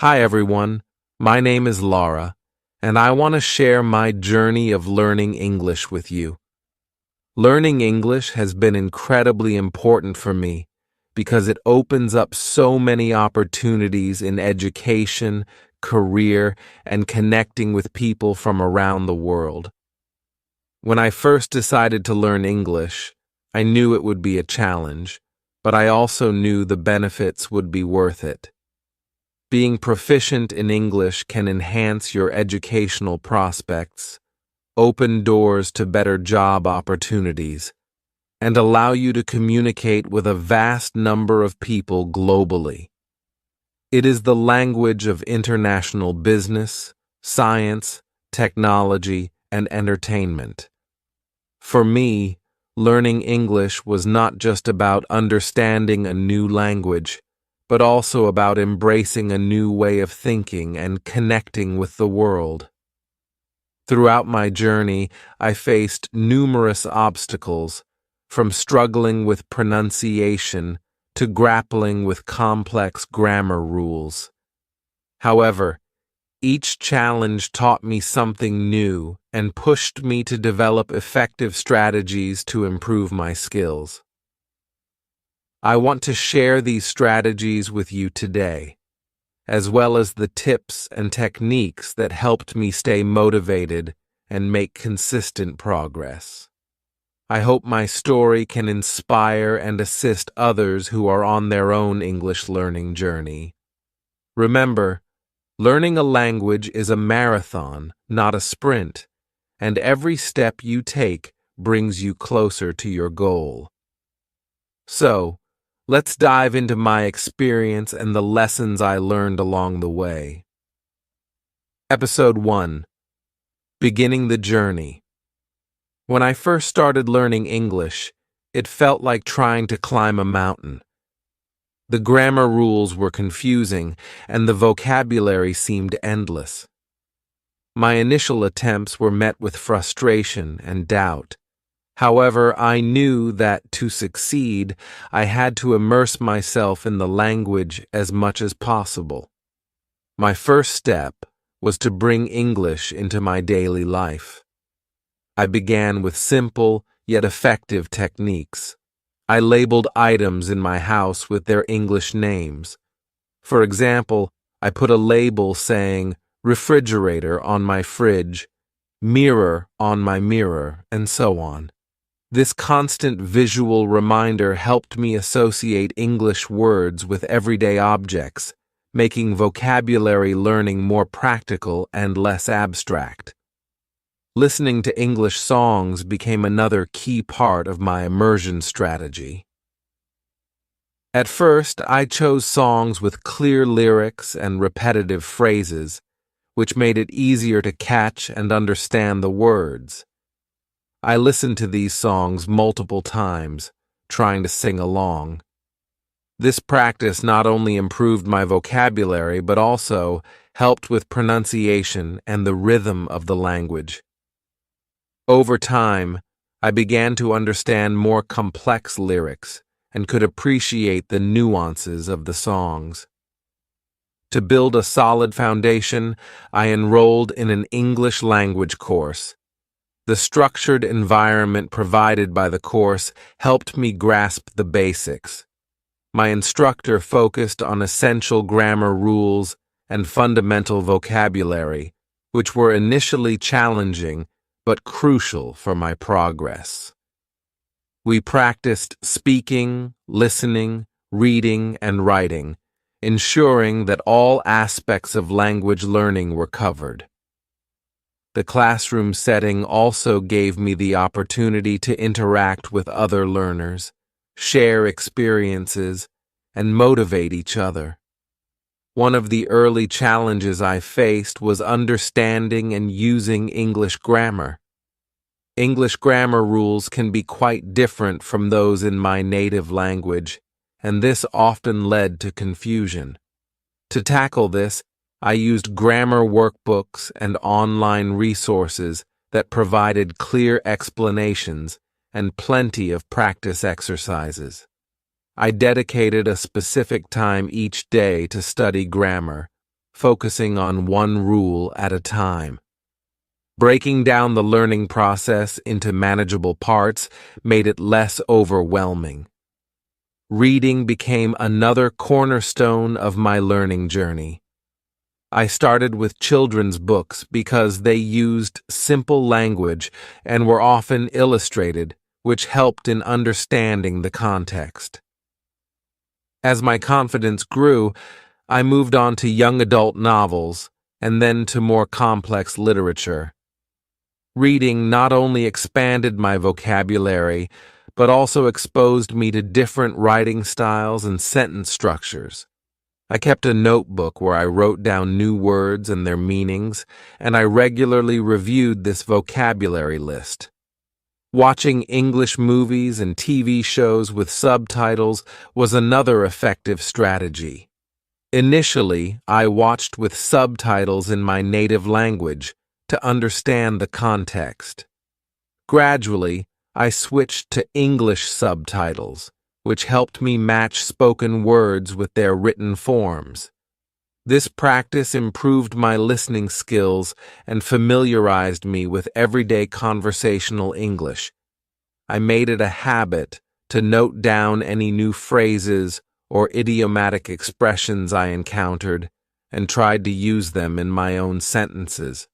Hi everyone, my name is Laura, and I want to share my journey of learning English with you. Learning English has been incredibly important for me because it opens up so many opportunities in education, career, and connecting with people from around the world. When I first decided to learn English, I knew it would be a challenge, but I also knew the benefits would be worth it. Being proficient in English can enhance your educational prospects, open doors to better job opportunities, and allow you to communicate with a vast number of people globally. It is the language of international business, science, technology, and entertainment. For me, learning English was not just about understanding a new language, but also about embracing a new way of thinking and connecting with the world. Throughout my journey, I faced numerous obstacles, from struggling with pronunciation to grappling with complex grammar rules. However, each challenge taught me something new and pushed me to develop effective strategies to improve my skills. I want to share these strategies with you today, as well as the tips and techniques that helped me stay motivated and make consistent progress. I hope my story can inspire and assist others who are on their own English learning journey. Remember, learning a language is a marathon, not a sprint, and every step you take brings you closer to your goal. So, let's dive into my experience and the lessons I learned along the way. Episode 1: Beginning the Journey. When I first started learning English, it felt like trying to climb a mountain. The grammar rules were confusing, and the vocabulary seemed endless. My initial attempts were met with frustration and doubt. However, I knew that to succeed, I had to immerse myself in the language as much as possible. My first step was to bring English into my daily life. I began with simple yet effective techniques. I labeled items in my house with their English names. For example, I put a label saying refrigerator on my fridge, mirror on my mirror, and so on. This constant visual reminder helped me associate English words with everyday objects, making vocabulary learning more practical and less abstract. Listening to English songs became another key part of my immersion strategy. At first, I chose songs with clear lyrics and repetitive phrases, which made it easier to catch and understand the words. I listened to these songs multiple times, trying to sing along. This practice not only improved my vocabulary, but also helped with pronunciation and the rhythm of the language. Over time, I began to understand more complex lyrics and could appreciate the nuances of the songs. To build a solid foundation, I enrolled in an English language course. The structured environment provided by the course helped me grasp the basics. My instructor focused on essential grammar rules and fundamental vocabulary, which were initially challenging but crucial for my progress. We practiced speaking, listening, reading, and writing, ensuring that all aspects of language learning were covered. The classroom setting also gave me the opportunity to interact with other learners, share experiences, and motivate each other. One of the early challenges I faced was understanding and using English grammar. English grammar rules can be quite different from those in my native language, and this often led to confusion. To tackle this, I used grammar workbooks and online resources that provided clear explanations and plenty of practice exercises. I dedicated a specific time each day to study grammar, focusing on one rule at a time. Breaking down the learning process into manageable parts made it less overwhelming. Reading became another cornerstone of my learning journey. I started with children's books because they used simple language and were often illustrated, which helped in understanding the context. As my confidence grew, I moved on to young adult novels and then to more complex literature. Reading not only expanded my vocabulary, but also exposed me to different writing styles and sentence structures. I kept a notebook where I wrote down new words and their meanings, and I regularly reviewed this vocabulary list. Watching English movies and TV shows with subtitles was another effective strategy. Initially, I watched with subtitles in my native language to understand the context. Gradually, I switched to English subtitles, which helped me match spoken words with their written forms. This practice improved my listening skills and familiarized me with everyday conversational English. I made it a habit to note down any new phrases or idiomatic expressions I encountered and tried to use them in my own sentences.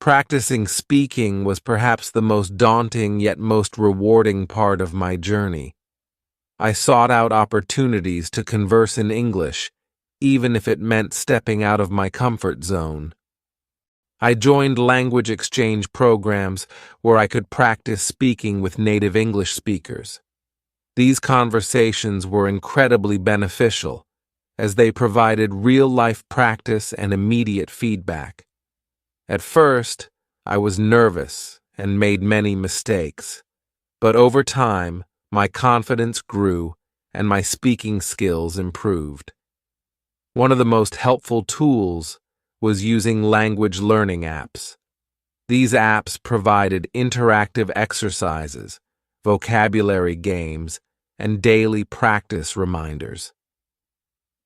Practicing speaking was perhaps the most daunting yet most rewarding part of my journey. I sought out opportunities to converse in English, even if it meant stepping out of my comfort zone. I joined language exchange programs where I could practice speaking with native English speakers. These conversations were incredibly beneficial, as they provided real-life practice and immediate feedback. At first, I was nervous and made many mistakes, but over time, my confidence grew and my speaking skills improved. One of the most helpful tools was using language learning apps. These apps provided interactive exercises, vocabulary games, and daily practice reminders.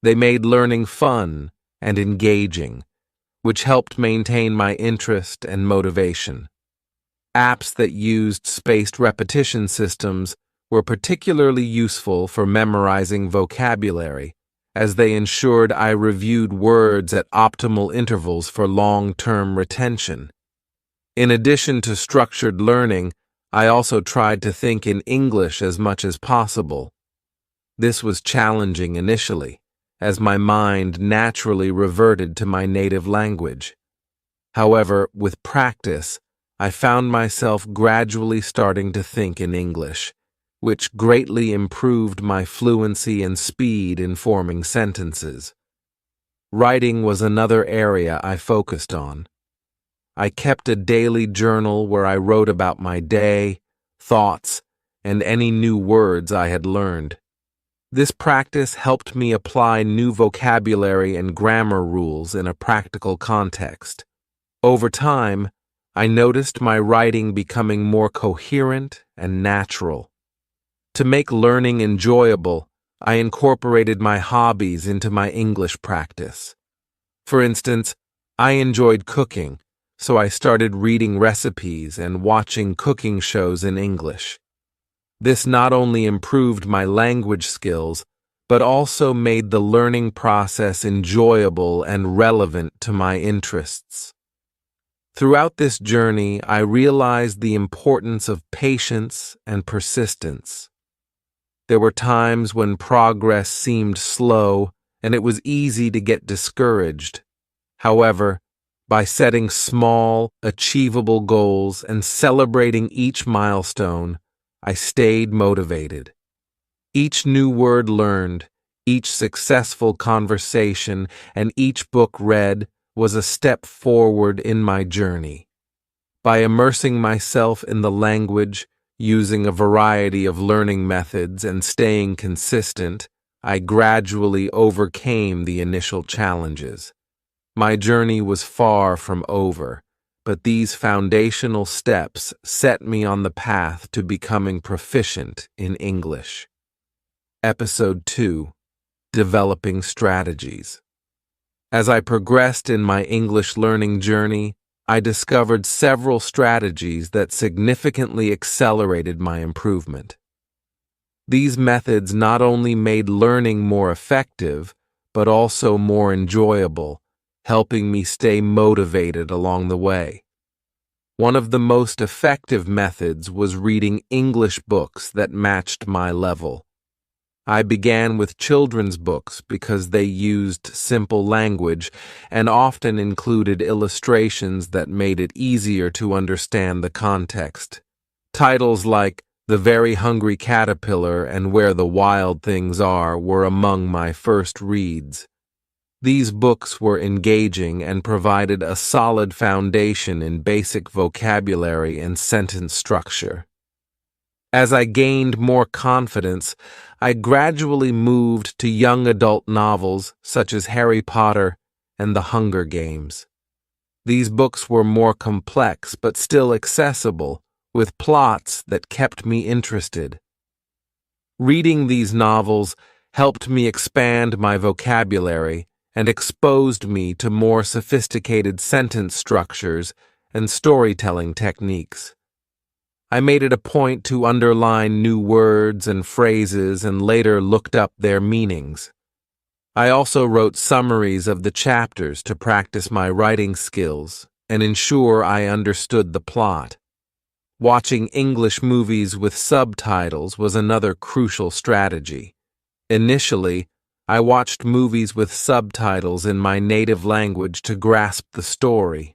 They made learning fun and engaging, which helped maintain my interest and motivation. Apps that used spaced repetition systems were particularly useful for memorizing vocabulary, as they ensured I reviewed words at optimal intervals for long-term retention. In addition to structured learning, I also tried to think in English as much as possible. This was challenging initially, as my mind naturally reverted to my native language. However, with practice, I found myself gradually starting to think in English, which greatly improved my fluency and speed in forming sentences. Writing was another area I focused on. I kept a daily journal where I wrote about my day, thoughts, and any new words I had learned. This practice helped me apply new vocabulary and grammar rules in a practical context. Over time, I noticed my writing becoming more coherent and natural. To make learning enjoyable, I incorporated my hobbies into my English practice. For instance, I enjoyed cooking, so I started reading recipes and watching cooking shows in English. This not only improved my language skills, but also made the learning process enjoyable and relevant to my interests. Throughout this journey, I realized the importance of patience and persistence. There were times when progress seemed slow and it was easy to get discouraged. However, by setting small, achievable goals and celebrating each milestone, I stayed motivated. Each new word learned, each successful conversation, and each book read was a step forward in my journey. By immersing myself in the language, using a variety of learning methods, and staying consistent, I gradually overcame the initial challenges. My journey was far from over, but these foundational steps set me on the path to becoming proficient in English. Episode 2: Developing Strategies. As I progressed in my English learning journey, I discovered several strategies that significantly accelerated my improvement. These methods not only made learning more effective, but also more enjoyable, helping me stay motivated along the way. One of the most effective methods was reading English books that matched my level. I began with children's books because they used simple language and often included illustrations that made it easier to understand the context. Titles like The Very Hungry Caterpillar and Where the Wild Things Are were among my first reads. These books were engaging and provided a solid foundation in basic vocabulary and sentence structure. As I gained more confidence, I gradually moved to young adult novels such as Harry Potter and The Hunger Games. These books were more complex but still accessible, with plots that kept me interested. Reading these novels helped me expand my vocabulary and exposed me to more sophisticated sentence structures and storytelling techniques. I made it a point to underline new words and phrases and later looked up their meanings. I also wrote summaries of the chapters to practice my writing skills and ensure I understood the plot. Watching English movies with subtitles was another crucial strategy. Initially, I watched movies with subtitles in my native language to grasp the story.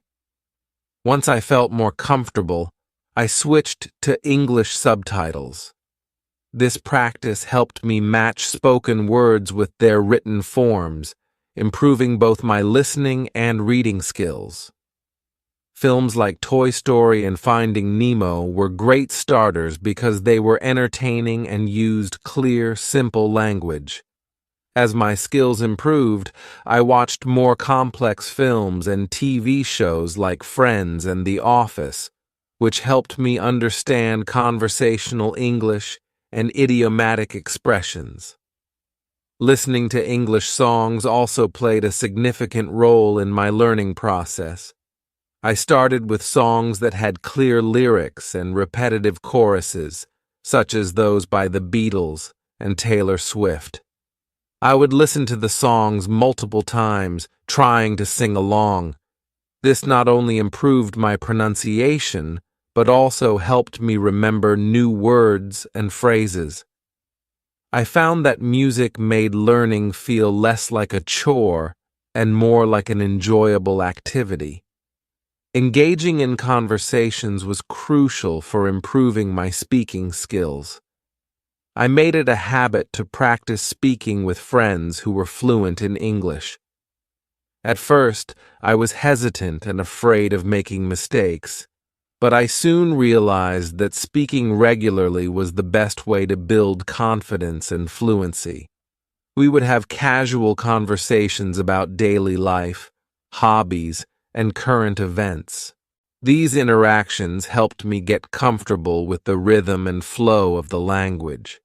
Once I felt more comfortable, I switched to English subtitles. This practice helped me match spoken words with their written forms, improving both my listening and reading skills. Films like Toy Story and Finding Nemo were great starters because they were entertaining and used clear, simple language. As my skills improved, I watched more complex films and TV shows like Friends and The Office, which helped me understand conversational English and idiomatic expressions. Listening to English songs also played a significant role in my learning process. I started with songs that had clear lyrics and repetitive choruses, such as those by the Beatles and Taylor Swift. I would listen to the songs multiple times, trying to sing along. This not only improved my pronunciation, but also helped me remember new words and phrases. I found that music made learning feel less like a chore and more like an enjoyable activity. Engaging in conversations was crucial for improving my speaking skills. I made it a habit to practice speaking with friends who were fluent in English. At first, I was hesitant and afraid of making mistakes, but I soon realized that speaking regularly was the best way to build confidence and fluency. We would have casual conversations about daily life, hobbies, and current events. These interactions helped me get comfortable with the rhythm and flow of the language.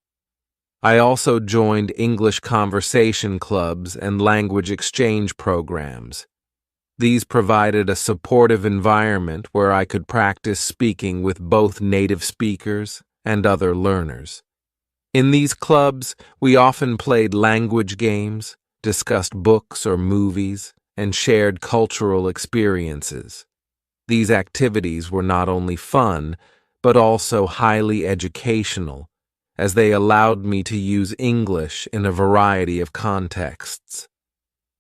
I also joined English conversation clubs and language exchange programs. These provided a supportive environment where I could practice speaking with both native speakers and other learners. In these clubs, we often played language games, discussed books or movies, and shared cultural experiences. These activities were not only fun, but also highly educational, as they allowed me to use English in a variety of contexts.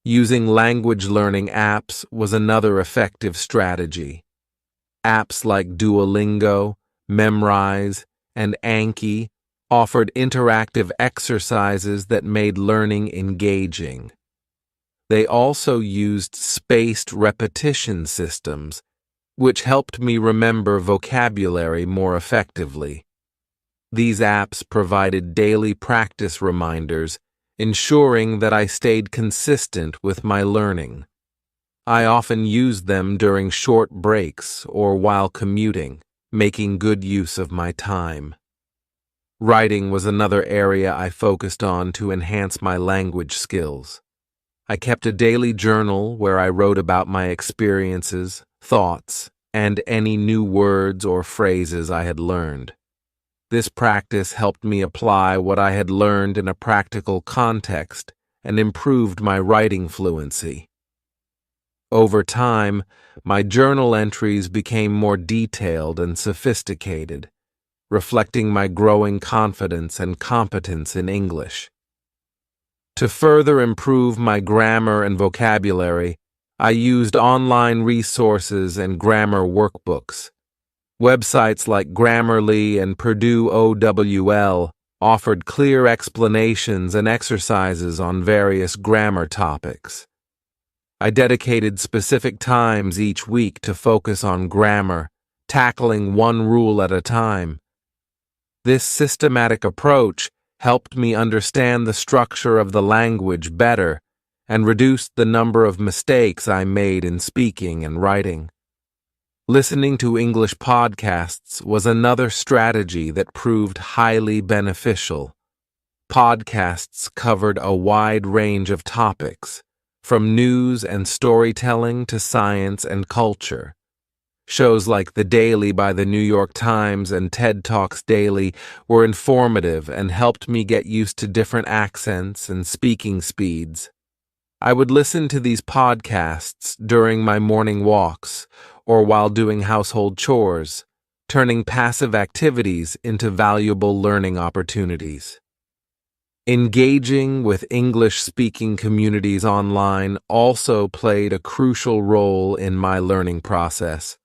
Using language learning apps was another effective strategy. Apps like Duolingo, Memrise, and Anki offered interactive exercises that made learning engaging. They also used spaced repetition systems, which helped me remember vocabulary more effectively. These apps provided daily practice reminders, ensuring that I stayed consistent with my learning. I often used them during short breaks or while commuting, making good use of my time. Writing was another area I focused on to enhance my language skills. I kept a daily journal where I wrote about my experiences, thoughts, and any new words or phrases I had learned. This practice helped me apply what I had learned in a practical context and improved my writing fluency. Over time, my journal entries became more detailed and sophisticated, reflecting my growing confidence and competence in English. To further improve my grammar and vocabulary, I used online resources and grammar workbooks. Websites like Grammarly and Purdue OWL offered clear explanations and exercises on various grammar topics. I dedicated specific times each week to focus on grammar, tackling one rule at a time. This systematic approach helped me understand the structure of the language better and reduced the number of mistakes I made in speaking and writing. Listening to English podcasts was another strategy that proved highly beneficial. Podcasts covered a wide range of topics, from news and storytelling to science and culture. Shows like The Daily by the New York Times and TED Talks Daily were informative and helped me get used to different accents and speaking speeds. I would listen to these podcasts during my morning walks or while doing household chores, turning passive activities into valuable learning opportunities. Engaging with English-speaking communities online also played a crucial role in my learning process.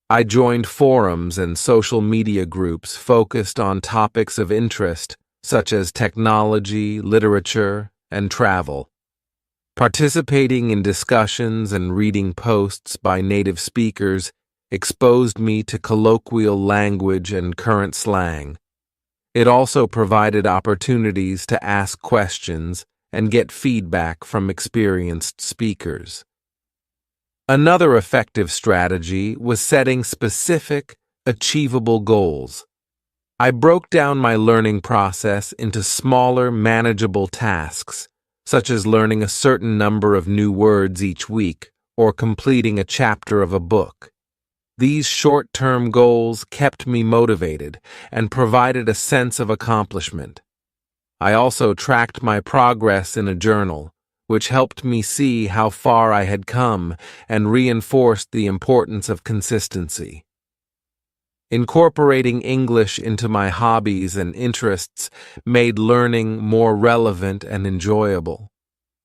I joined forums and social media groups focused on topics of interest, such as technology, literature, and travel. Participating in discussions and reading posts by native speakers exposed me to colloquial language and current slang. It also provided opportunities to ask questions and get feedback from experienced speakers. Another effective strategy was setting specific, achievable goals. I broke down my learning process into smaller, manageable tasks, such as learning a certain number of new words each week or completing a chapter of a book. These short-term goals kept me motivated and provided a sense of accomplishment. I also tracked my progress in a journal, which helped me see how far I had come and reinforced the importance of consistency. Incorporating English into my hobbies and interests made learning more relevant and enjoyable.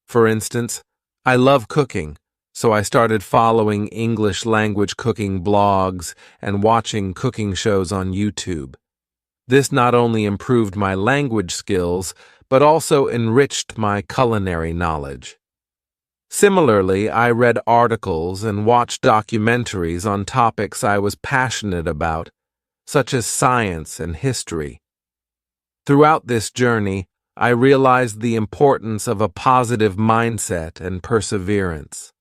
For instance, I love cooking, so I started following English language cooking blogs and watching cooking shows on YouTube. This not only improved my language skills, but also enriched my culinary knowledge. Similarly, I read articles and watched documentaries on topics I was passionate about, such as science and history. Throughout this journey, I realized the importance of a positive mindset and perseverance.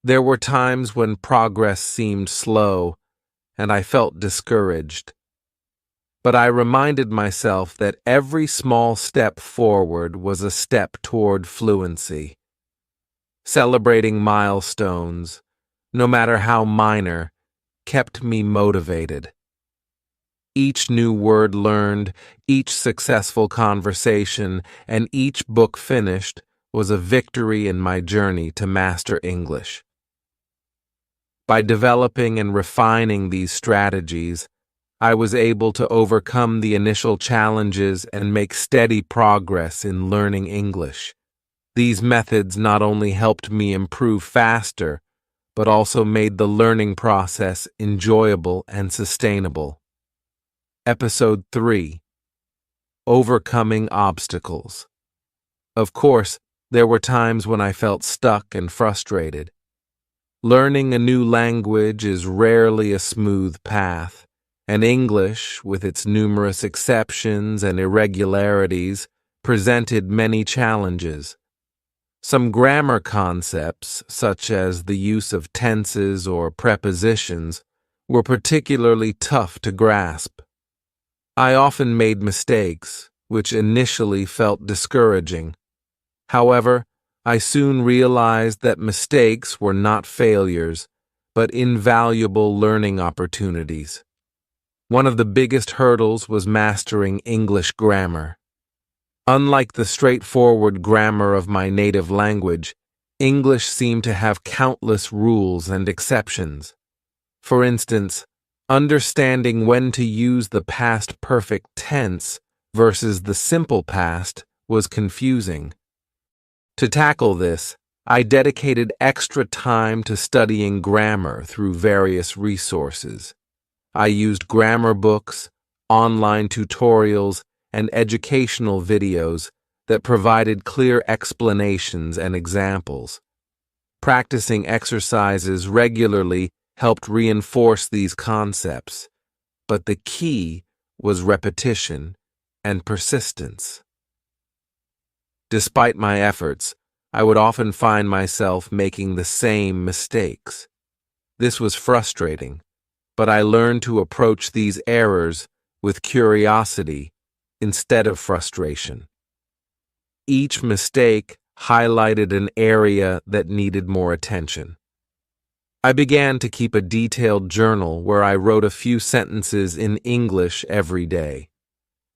There were times when progress seemed slow, and I felt discouraged. But I reminded myself that every small step forward was a step toward fluency. Celebrating milestones, no matter how minor, kept me motivated. Each new word learned, each successful conversation, and each book finished was a victory in my journey to master English. By developing and refining these strategies, I was able to overcome the initial challenges and make steady progress in learning English. These methods not only helped me improve faster, but also made the learning process enjoyable and sustainable. Episode 3: Overcoming Obstacles. Of course, there were times when I felt stuck and frustrated. Learning a new language is rarely a smooth path, and English, with its numerous exceptions and irregularities, presented many challenges. Some grammar concepts, such as the use of tenses or prepositions, were particularly tough to grasp. I often made mistakes, which initially felt discouraging. However, I soon realized that mistakes were not failures, but invaluable learning opportunities. One of the biggest hurdles was mastering English grammar. Unlike the straightforward grammar of my native language, English seemed to have countless rules and exceptions. For instance, understanding when to use the past perfect tense versus the simple past was confusing. To tackle this, I dedicated extra time to studying grammar through various resources. I used grammar books, online tutorials, and educational videos that provided clear explanations and examples. Practicing exercises regularly helped reinforce these concepts, but the key was repetition and persistence. Despite my efforts, I would often find myself making the same mistakes. This was frustrating, but I learned to approach these errors with curiosity instead of frustration. Each mistake highlighted an area that needed more attention. I began to keep a detailed journal where I wrote a few sentences in English every day.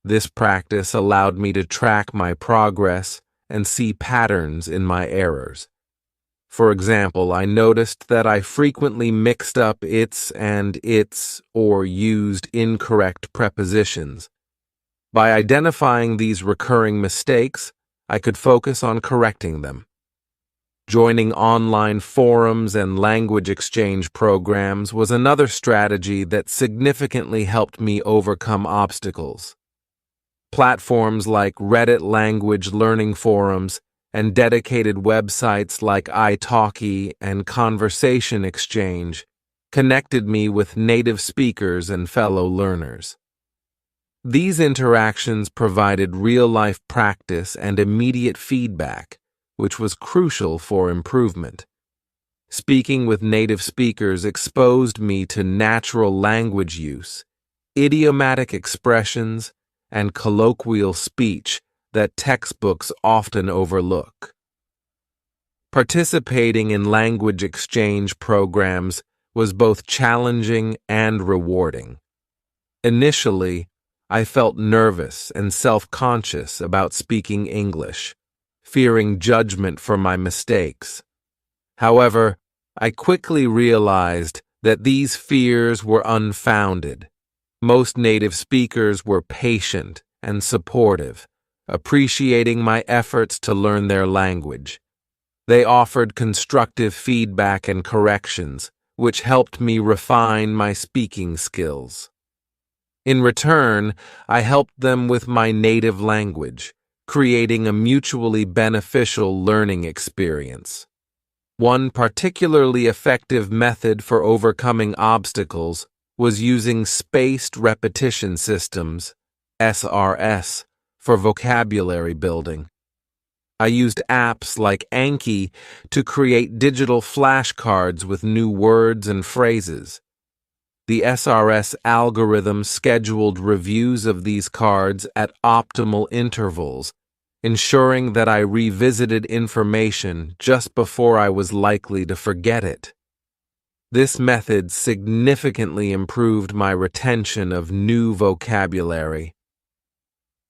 This practice allowed me to track my progress and see patterns in my errors. For example, I noticed that I frequently mixed up its and its or used incorrect prepositions. By identifying these recurring mistakes, I could focus on correcting them. Joining online forums and language exchange programs was another strategy that significantly helped me overcome obstacles. Platforms like Reddit language learning forums and dedicated websites like italki and Conversation Exchange connected me with native speakers and fellow learners. These interactions provided real-life practice and immediate feedback, which was crucial for improvement. Speaking with native speakers exposed me to natural language use, idiomatic expressions, and colloquial speech that textbooks often overlook. Participating in language exchange programs was both challenging and rewarding. Initially, I felt nervous and self-conscious about speaking English, fearing judgment for my mistakes. However, I quickly realized that these fears were unfounded. Most native speakers were patient and supportive, appreciating my efforts to learn their language. They offered constructive feedback and corrections, which helped me refine my speaking skills. In return, I helped them with my native language, creating a mutually beneficial learning experience. One particularly effective method for overcoming obstacles was using spaced repetition systems, SRS, for vocabulary building. I used apps like Anki to create digital flashcards with new words and phrases. The SRS algorithm scheduled reviews of these cards at optimal intervals, ensuring that I revisited information just before I was likely to forget it. This method significantly improved my retention of new vocabulary.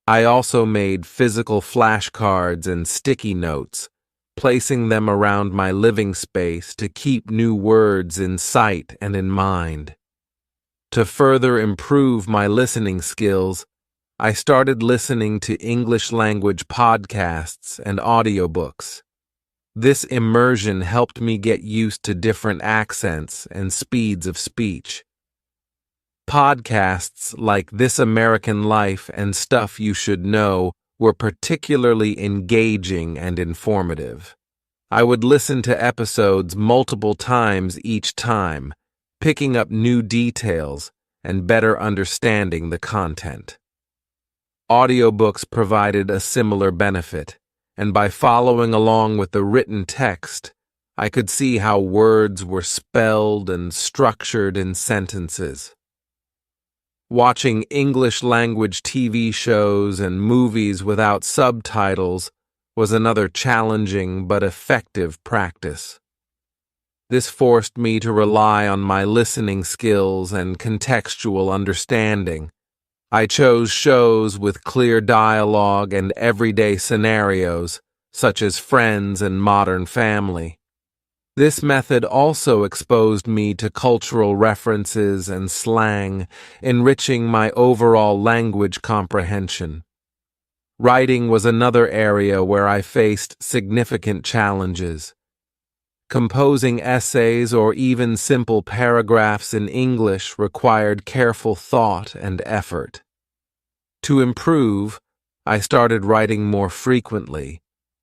I also made physical flashcards and sticky notes, placing them around my living space to keep new words in sight and in mind. To further improve my listening skills, I started listening to English language podcasts and audiobooks. This immersion helped me get used to different accents and speeds of speech. Podcasts like This American Life and Stuff You Should Know were particularly engaging and informative. I would listen to episodes multiple times each time, picking up new details and better understanding the content. Audiobooks provided a similar benefit, and by following along with the written text, I could see how words were spelled and structured in sentences. Watching English language TV shows and movies without subtitles was another challenging but effective practice. This forced me to rely on my listening skills and contextual understanding. I chose shows with clear dialogue and everyday scenarios, such as Friends and Modern Family. This method also exposed me to cultural references and slang, enriching my overall language comprehension. Writing was another area where I faced significant challenges. Composing essays or even simple paragraphs in English required careful thought and effort. To improve, I started writing more frequently,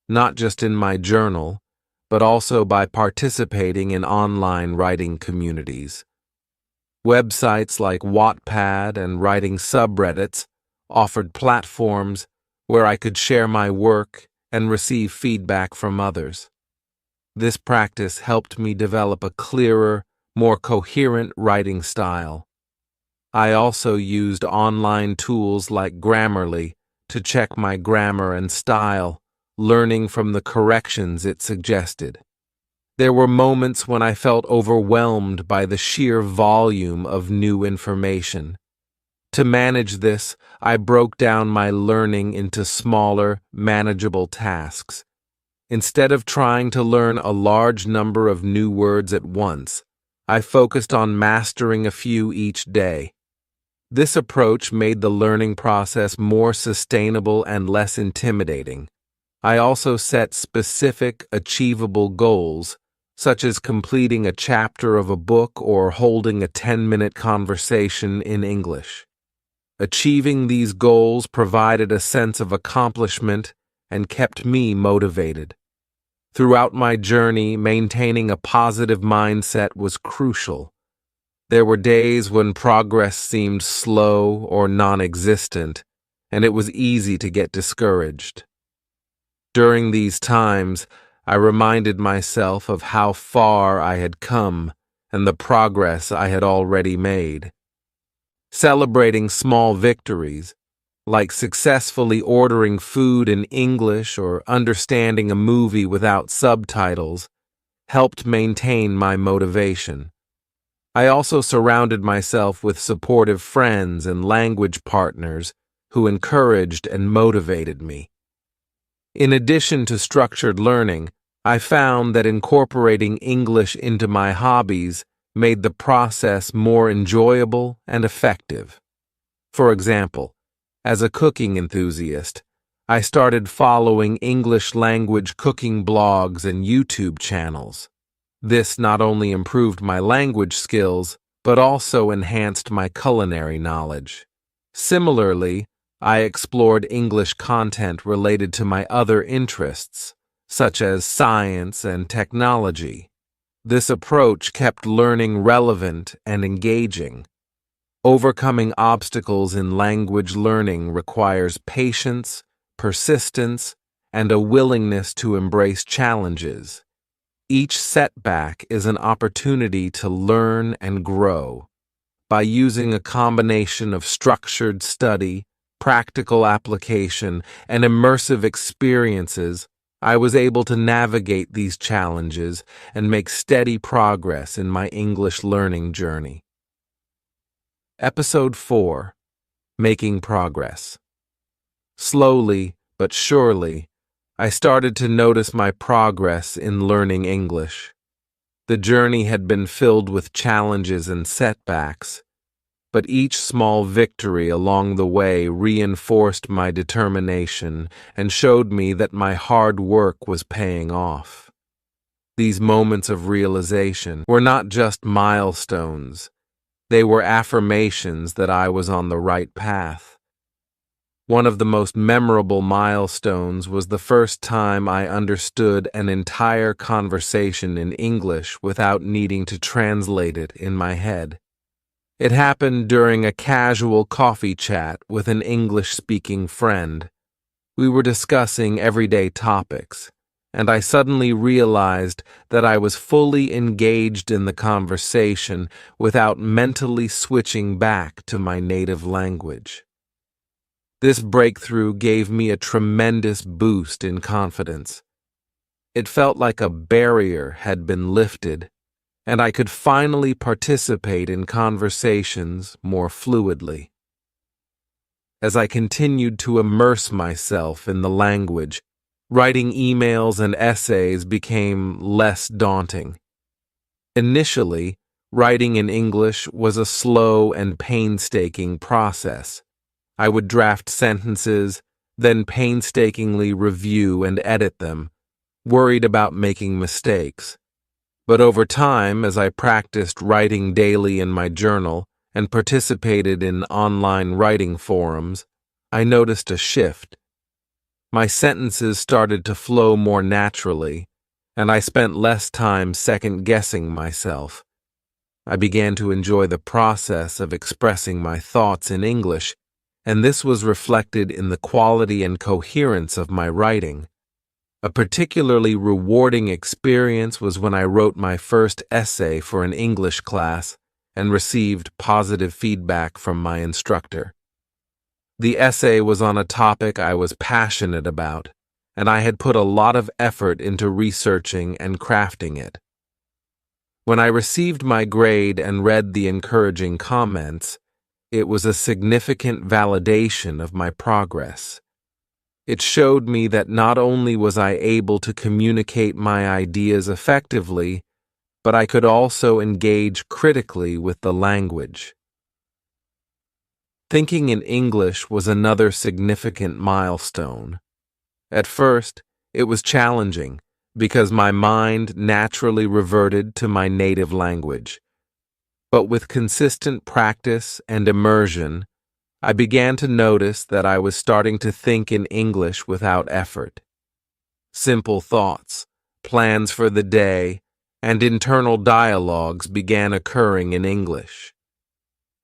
not just in my journal, but also by participating in online writing communities. Websites like Wattpad and writing subreddits offered platforms where I could share my work and receive feedback from others. This practice helped me develop a clearer, more coherent writing style. I also used online tools like Grammarly to check my grammar and style, learning from the corrections it suggested. There were moments when I felt overwhelmed by the sheer volume of new information. To manage this, I broke down my learning into smaller, manageable tasks. Instead of trying to learn a large number of new words at once, I focused on mastering a few each day. This approach made the learning process more sustainable and less intimidating. I also set specific, achievable goals, such as completing a chapter of a book or holding a 10-minute conversation in English. Achieving these goals provided a sense of accomplishment and kept me motivated. Throughout my journey, maintaining a positive mindset was crucial. There were days when progress seemed slow or non-existent, and it was easy to get discouraged. During these times, I reminded myself of how far I had come and the progress I had already made. Celebrating small victories, like successfully ordering food in English or understanding a movie without subtitles, helped maintain my motivation. I also surrounded myself with supportive friends and language partners who encouraged and motivated me. In addition to structured learning, I found that incorporating English into my hobbies made the process more enjoyable and effective. For example, as a cooking enthusiast, I started following English language cooking blogs and YouTube channels. This not only improved my language skills, but also enhanced my culinary knowledge. Similarly, I explored English content related to my other interests, such as science and technology. This approach kept learning relevant and engaging. Overcoming obstacles in language learning requires patience, persistence, and a willingness to embrace challenges. Each setback is an opportunity to learn and grow. By using a combination of structured study, practical application, and immersive experiences, I was able to navigate these challenges and make steady progress in my English learning journey. Episode 4: Making Progress. Slowly but surely, I started to notice my progress in learning English. The journey had been filled with challenges and setbacks, but each small victory along the way reinforced my determination and showed me that my hard work was paying off. These moments of realization were not just milestones. They were affirmations that I was on the right path. One of the most memorable milestones was the first time I understood an entire conversation in English without needing to translate it in my head. It happened during a casual coffee chat with an English-speaking friend. We were discussing everyday topics, and I suddenly realized that I was fully engaged in the conversation without mentally switching back to my native language. This breakthrough gave me a tremendous boost in confidence. It felt like a barrier had been lifted, and I could finally participate in conversations more fluidly. As I continued to immerse myself in the language, writing emails and essays became less daunting. Initially, writing in English was a slow and painstaking process. I would draft sentences, then painstakingly review and edit them, worried about making mistakes. But over time, as I practiced writing daily in my journal and participated in online writing forums, I noticed a shift. My sentences started to flow more naturally, and I spent less time second-guessing myself. I began to enjoy the process of expressing my thoughts in English, and this was reflected in the quality and coherence of my writing. A particularly rewarding experience was when I wrote my first essay for an English class and received positive feedback from my instructor. The essay was on a topic I was passionate about, and I had put a lot of effort into researching and crafting it. When I received my grade and read the encouraging comments, it was a significant validation of my progress. It showed me that not only was I able to communicate my ideas effectively, but I could also engage critically with the language. Thinking in English was another significant milestone. At first, it was challenging because my mind naturally reverted to my native language. But with consistent practice and immersion, I began to notice that I was starting to think in English without effort. Simple thoughts, plans for the day, and internal dialogues began occurring in English.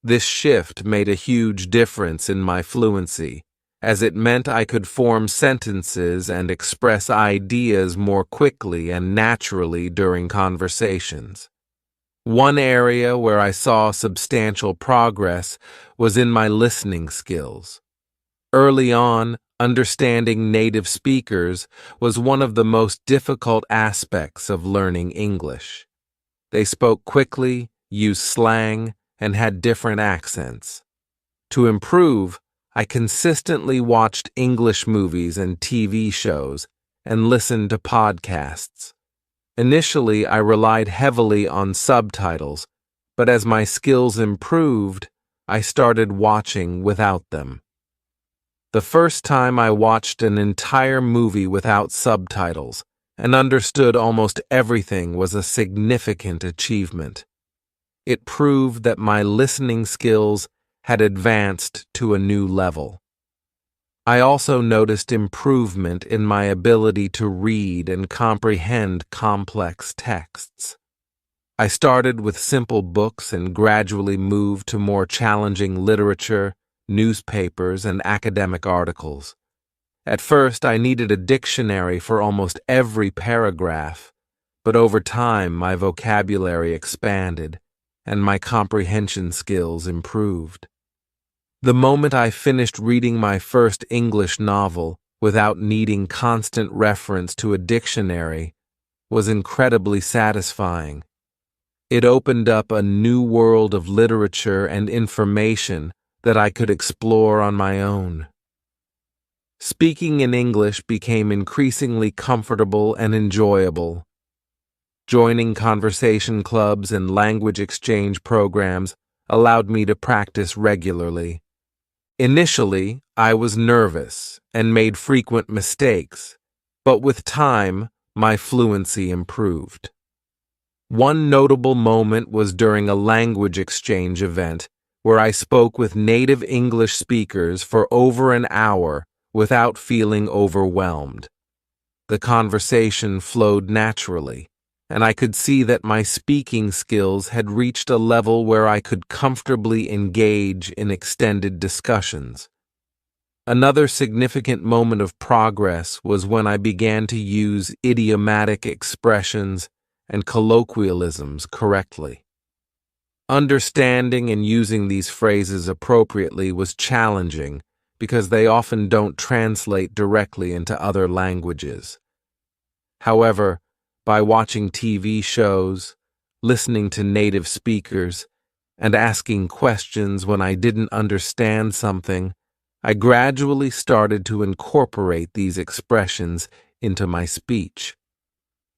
This shift made a huge difference in my fluency, as it meant I could form sentences and express ideas more quickly and naturally during conversations. One area where I saw substantial progress was in my listening skills. Early on, understanding native speakers was one of the most difficult aspects of learning English. They spoke quickly, used slang, and had different accents. To improve, I consistently watched English movies and TV shows and listened to podcasts. Initially, I relied heavily on subtitles, but as my skills improved, I started watching without them. The first time I watched an entire movie without subtitles and understood almost everything was a significant achievement. It proved that my listening skills had advanced to a new level. I also noticed improvement in my ability to read and comprehend complex texts. I started with simple books and gradually moved to more challenging literature, newspapers, and academic articles. At first, I needed a dictionary for almost every paragraph, but over time my vocabulary expanded and my comprehension skills improved. The moment I finished reading my first English novel without needing constant reference to a dictionary was incredibly satisfying. It opened up a new world of literature and information that I could explore on my own. Speaking in English became increasingly comfortable and enjoyable. Joining conversation clubs and language exchange programs allowed me to practice regularly. Initially, I was nervous and made frequent mistakes, but with time, my fluency improved. One notable moment was during a language exchange event where I spoke with native English speakers for over an hour without feeling overwhelmed. The conversation flowed naturally, and I could see that my speaking skills had reached a level where I could comfortably engage in extended discussions. Another significant moment of progress was when I began to use idiomatic expressions and colloquialisms correctly. Understanding and using these phrases appropriately was challenging because they often don't translate directly into other languages. However, by watching TV shows, listening to native speakers, and asking questions when I didn't understand something, I gradually started to incorporate these expressions into my speech.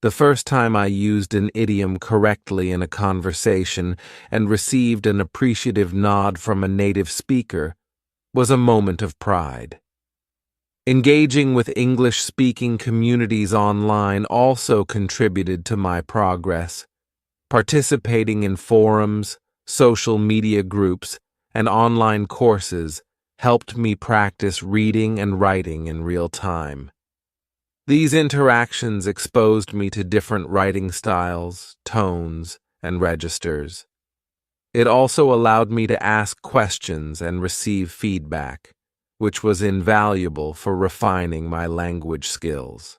The first time I used an idiom correctly in a conversation and received an appreciative nod from a native speaker was a moment of pride. Engaging with English-speaking communities online also contributed to my progress. Participating in forums, social media groups, and online courses helped me practice reading and writing in real time. These interactions exposed me to different writing styles, tones, and registers. It also allowed me to ask questions and receive feedback, which was invaluable for refining my language skills.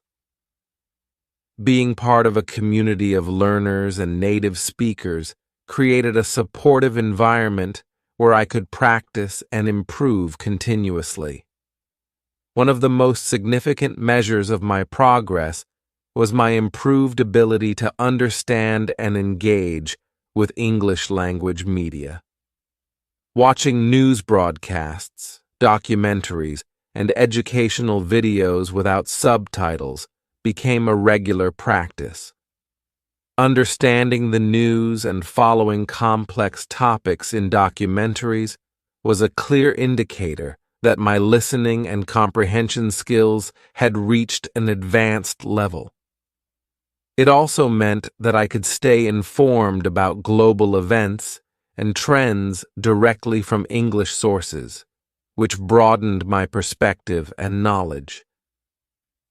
Being part of a community of learners and native speakers created a supportive environment where I could practice and improve continuously. One of the most significant measures of my progress was my improved ability to understand and engage with English language media. Watching news broadcasts, documentaries, and educational videos without subtitles became a regular practice. Understanding the news and following complex topics in documentaries was a clear indicator that my listening and comprehension skills had reached an advanced level. It also meant that I could stay informed about global events and trends directly from English sources, which broadened my perspective and knowledge.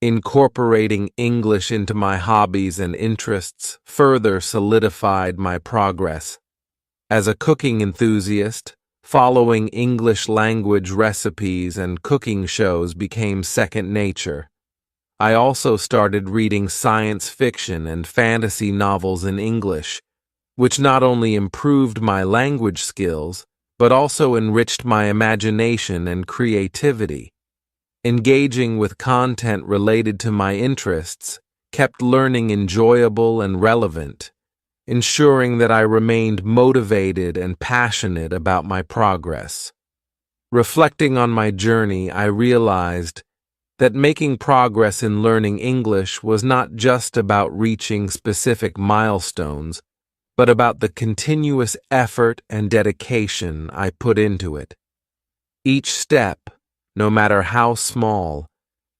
Incorporating English into my hobbies and interests further solidified my progress. As a cooking enthusiast, following English language recipes and cooking shows became second nature. I also started reading science fiction and fantasy novels in English, which not only improved my language skills, but also enriched my imagination and creativity. Engaging with content related to my interests kept learning enjoyable and relevant, ensuring that I remained motivated and passionate about my progress. Reflecting on my journey, I realized that making progress in learning English was not just about reaching specific milestones, but about the continuous effort and dedication I put into it. Each step, no matter how small,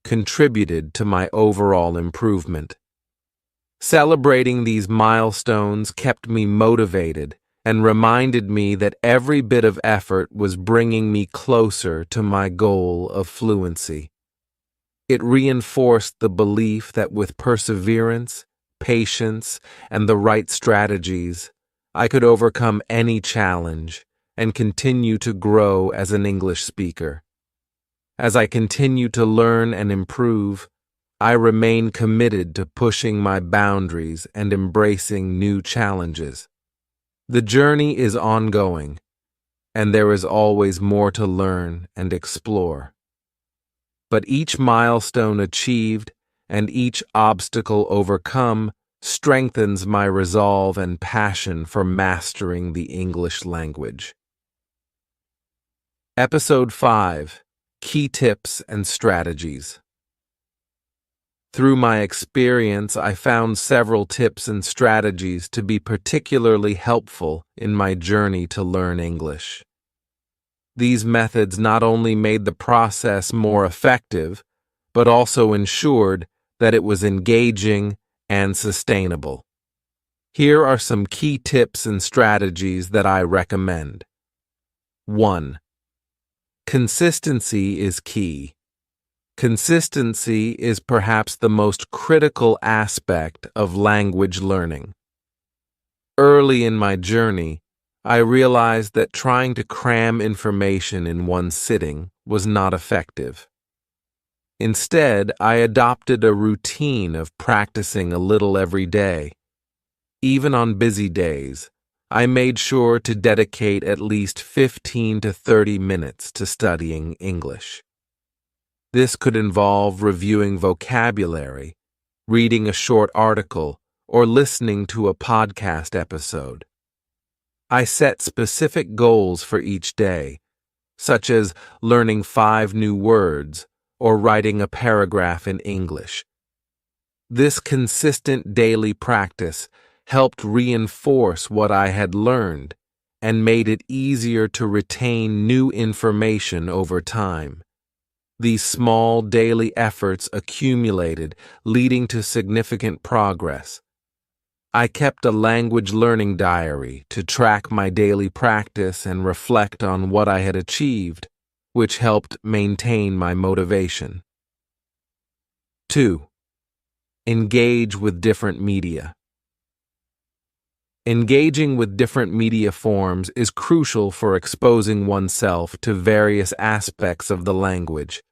contributed to my overall improvement. Celebrating these milestones kept me motivated and reminded me that every bit of effort was bringing me closer to my goal of fluency. It reinforced the belief that with perseverance, patience, and the right strategies, I could overcome any challenge and continue to grow as an English speaker. As I continue to learn and improve, I remain committed to pushing my boundaries and embracing new challenges. The journey is ongoing, and there is always more to learn and explore. But each milestone achieved and each obstacle overcome strengthens my resolve and passion for mastering the English language. Episode 5: Key Tips and Strategies. Through my experience, I found several tips and strategies to be particularly helpful in my journey to learn English. These methods not only made the process more effective, but also ensured that it was engaging and sustainable. Here are some key tips and strategies that I recommend. 1. Consistency is key. Consistency is perhaps the most critical aspect of language learning. Early in my journey, I realized that trying to cram information in one sitting was not effective. Instead, I adopted a routine of practicing a little every day. Even on busy days, I made sure to dedicate at least 15 to 30 minutes to studying English. This could involve reviewing vocabulary, reading a short article, or listening to a podcast episode. I set specific goals for each day, such as learning 5 new words or writing a paragraph in English. This consistent daily practice helped reinforce what I had learned and made it easier to retain new information over time. These small daily efforts accumulated, leading to significant progress. I kept a language learning diary to track my daily practice and reflect on what I had achieved, which helped maintain my motivation. 2. Engage with different media. Engaging with different media forms is crucial for exposing oneself to various aspects of the language.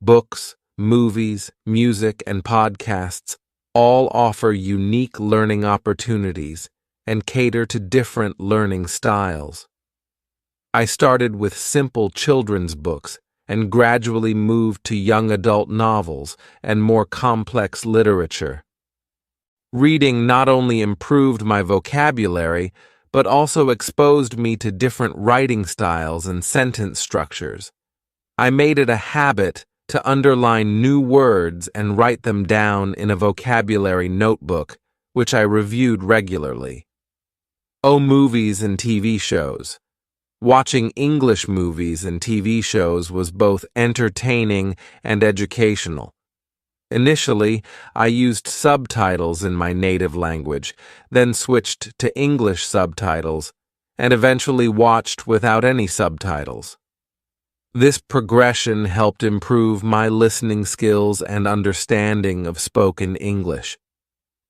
Books, movies, music, and podcasts all offer unique learning opportunities and cater to different learning styles. I started with simple children's books and gradually moved to young adult novels and more complex literature. Reading not only improved my vocabulary, but also exposed me to different writing styles and sentence structures. I made it a habit to underline new words and write them down in a vocabulary notebook, which I reviewed regularly. Movies and TV shows. Watching English movies and TV shows was both entertaining and educational. Initially, I used subtitles in my native language, then switched to English subtitles, and eventually watched without any subtitles. This progression helped improve my listening skills and understanding of spoken English.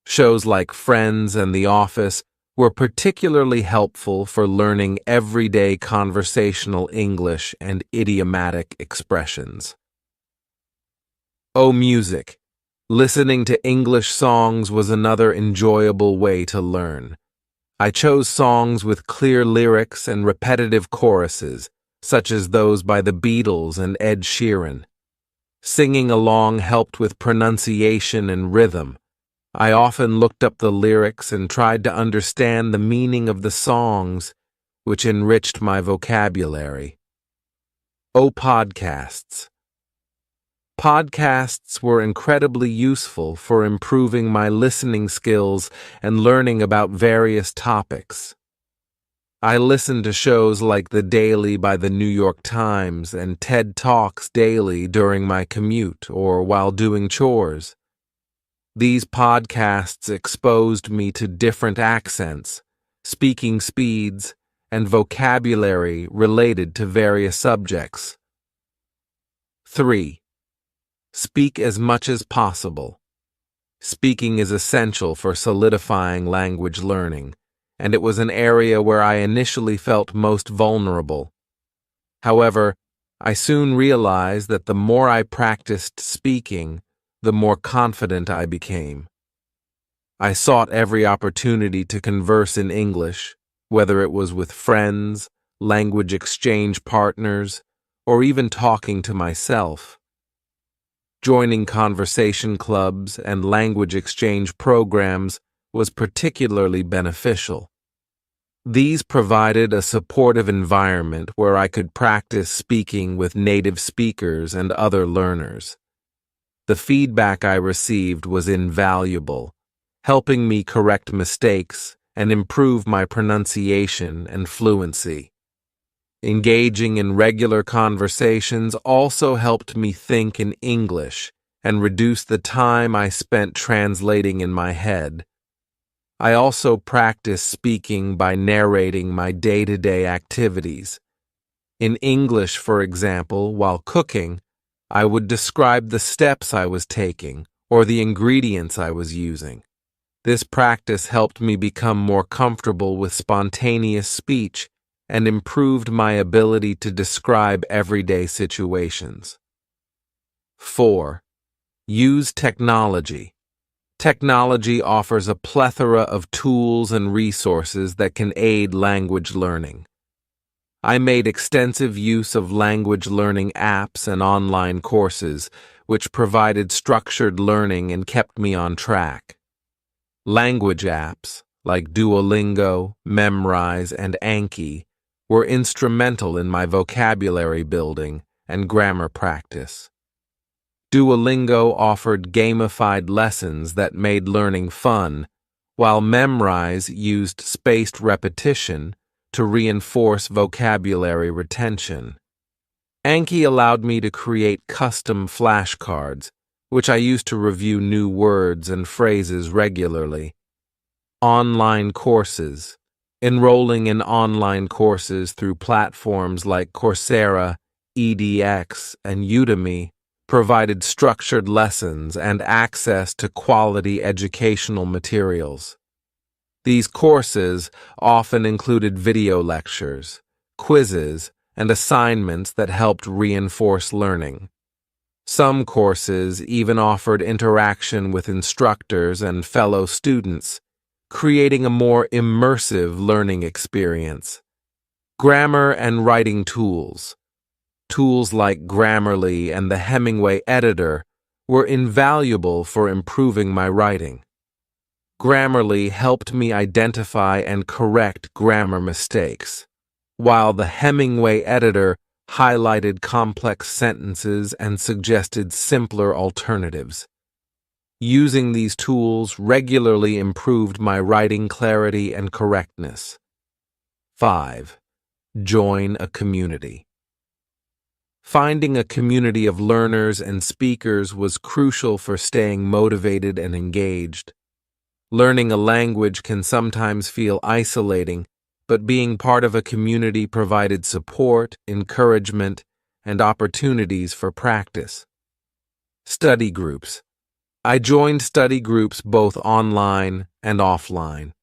Shows like Friends and The Office were particularly helpful for learning everyday conversational English and idiomatic expressions. Music. Listening to English songs was another enjoyable way to learn. I chose songs with clear lyrics and repetitive choruses, such as those by the Beatles and Ed Sheeran. Singing along helped with pronunciation and rhythm. I often looked up the lyrics and tried to understand the meaning of the songs, which enriched my vocabulary. Podcasts. Podcasts were incredibly useful for improving my listening skills and learning about various topics. I listened to shows like The Daily by the New York Times and TED Talks daily during my commute or while doing chores. These podcasts exposed me to different accents, speaking speeds, and vocabulary related to various subjects. 3. Speak as much as possible. Speaking is essential for solidifying language learning, and it was an area where I initially felt most vulnerable. However, I soon realized that the more I practiced speaking, the more confident I became. I sought every opportunity to converse in English, whether it was with friends, language exchange partners, or even talking to myself. Joining conversation clubs and language exchange programs was particularly beneficial. These provided a supportive environment where I could practice speaking with native speakers and other learners. The feedback I received was invaluable, helping me correct mistakes and improve my pronunciation and fluency. Engaging in regular conversations also helped me think in English and reduce the time I spent translating in my head. I also practiced speaking by narrating my day-to-day activities. In English, for example, while cooking, I would describe the steps I was taking or the ingredients I was using. This practice helped me become more comfortable with spontaneous speech and improved my ability to describe everyday situations. 4. Use technology. Technology offers a plethora of tools and resources that can aid language learning. I made extensive use of language learning apps and online courses, which provided structured learning and kept me on track. Language apps, like Duolingo, Memrise, and Anki, were instrumental in my vocabulary building and grammar practice. Duolingo offered gamified lessons that made learning fun, while Memrise used spaced repetition to reinforce vocabulary retention. Anki allowed me to create custom flashcards, which I used to review new words and phrases regularly. Online courses. Enrolling in online courses through platforms like Coursera, edX, and Udemy provided structured lessons and access to quality educational materials. These courses often included video lectures, quizzes, and assignments that helped reinforce learning. Some courses even offered interaction with instructors and fellow students, creating a more immersive learning experience. Grammar and writing tools. Tools like Grammarly and the Hemingway Editor were invaluable for improving my writing. Grammarly helped me identify and correct grammar mistakes, while the Hemingway Editor highlighted complex sentences and suggested simpler alternatives. Using these tools regularly improved my writing clarity and correctness. 5. Join a community. Finding a community of learners and speakers was crucial for staying motivated and engaged. Learning a language can sometimes feel isolating, but being part of a community provided support, encouragement, and opportunities for practice. Study groups. I joined study groups both online and offline.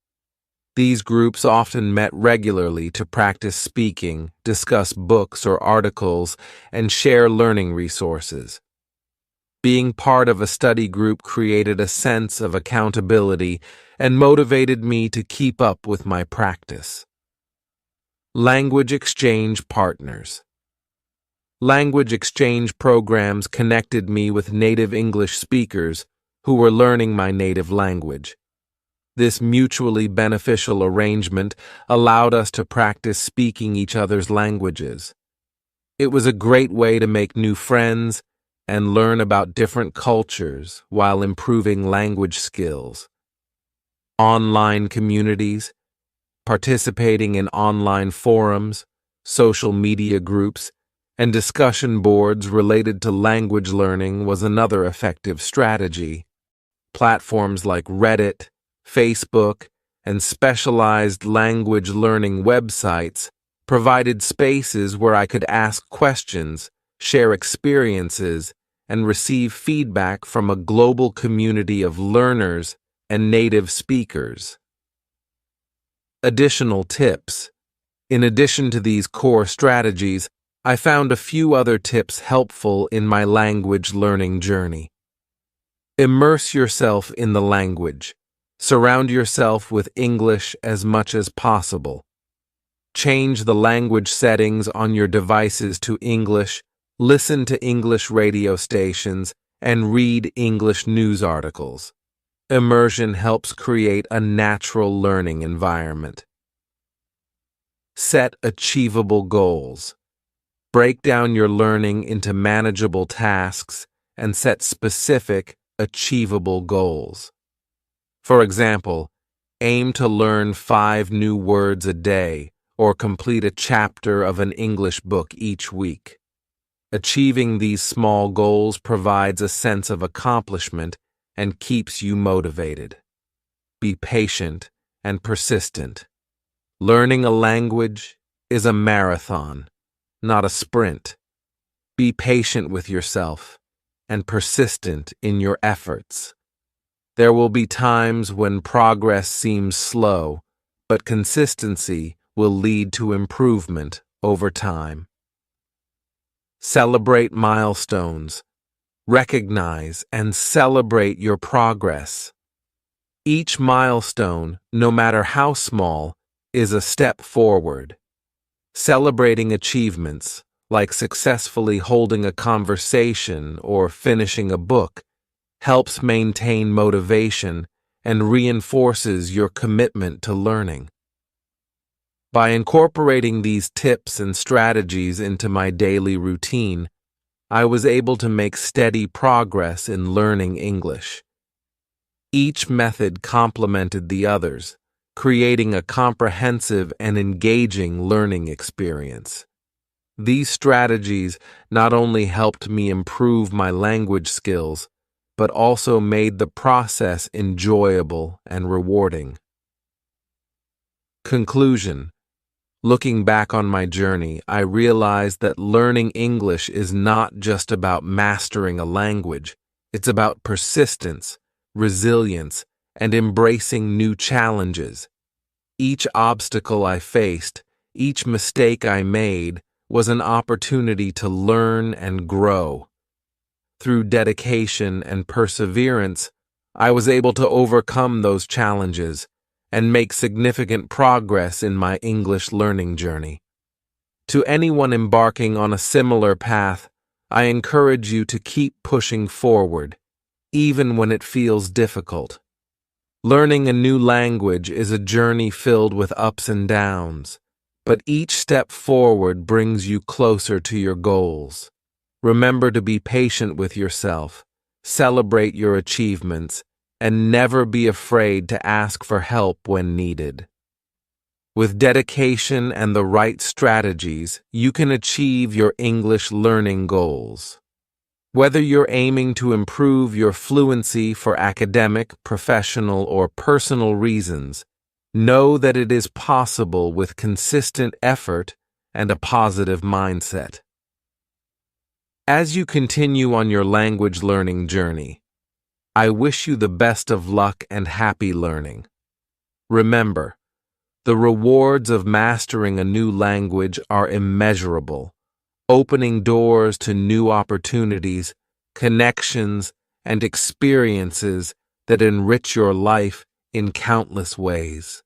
These groups often met regularly to practice speaking, discuss books or articles, and share learning resources. Being part of a study group created a sense of accountability and motivated me to keep up with my practice. Language exchange partners. Language exchange programs connected me with native English speakers who were learning my native language. This mutually beneficial arrangement allowed us to practice speaking each other's languages. It was a great way to make new friends and learn about different cultures while improving language skills. Online communities. Participating in online forums, social media groups, and discussion boards related to language learning was another effective strategy. Platforms like Reddit, Facebook, and specialized language learning websites provided spaces where I could ask questions, share experiences, and receive feedback from a global community of learners and native speakers. Additional tips. In addition to these core strategies, I found a few other tips helpful in my language learning journey. Immerse yourself in the language. Surround yourself with English as much as possible. Change the language settings on your devices to English, listen to English radio stations, and read English news articles. Immersion helps create a natural learning environment. Set achievable goals. Break down your learning into manageable tasks and set specific, achievable goals. For example, aim to learn 5 new words a day or complete a chapter of an English book each week. Achieving these small goals provides a sense of accomplishment and keeps you motivated. Be patient and persistent. Learning a language is a marathon, not a sprint. Be patient with yourself and persistent in your efforts. There will be times when progress seems slow, but consistency will lead to improvement over time. Celebrate milestones. Recognize and celebrate your progress. Each milestone, no matter how small, is a step forward. Celebrating achievements, like successfully holding a conversation or finishing a book, helps maintain motivation and reinforces your commitment to learning. By incorporating these tips and strategies into my daily routine, I was able to make steady progress in learning English. Each method complemented the others, creating a comprehensive and engaging learning experience. These strategies not only helped me improve my language skills, but also made the process enjoyable and rewarding. Conclusion. Looking back on my journey, I realized that learning English is not just about mastering a language. It's about persistence, resilience, and embracing new challenges. Each obstacle I faced, each mistake I made, was an opportunity to learn and grow. Through dedication and perseverance, I was able to overcome those challenges and make significant progress in my English learning journey. To anyone embarking on a similar path, I encourage you to keep pushing forward, even when it feels difficult. Learning a new language is a journey filled with ups and downs, but each step forward brings you closer to your goals. Remember to be patient with yourself, celebrate your achievements, and never be afraid to ask for help when needed. With dedication and the right strategies, you can achieve your English learning goals. Whether you're aiming to improve your fluency for academic, professional, or personal reasons, know that it is possible with consistent effort and a positive mindset. As you continue on your language learning journey, I wish you the best of luck and happy learning. Remember, the rewards of mastering a new language are immeasurable, opening doors to new opportunities, connections, and experiences that enrich your life in countless ways.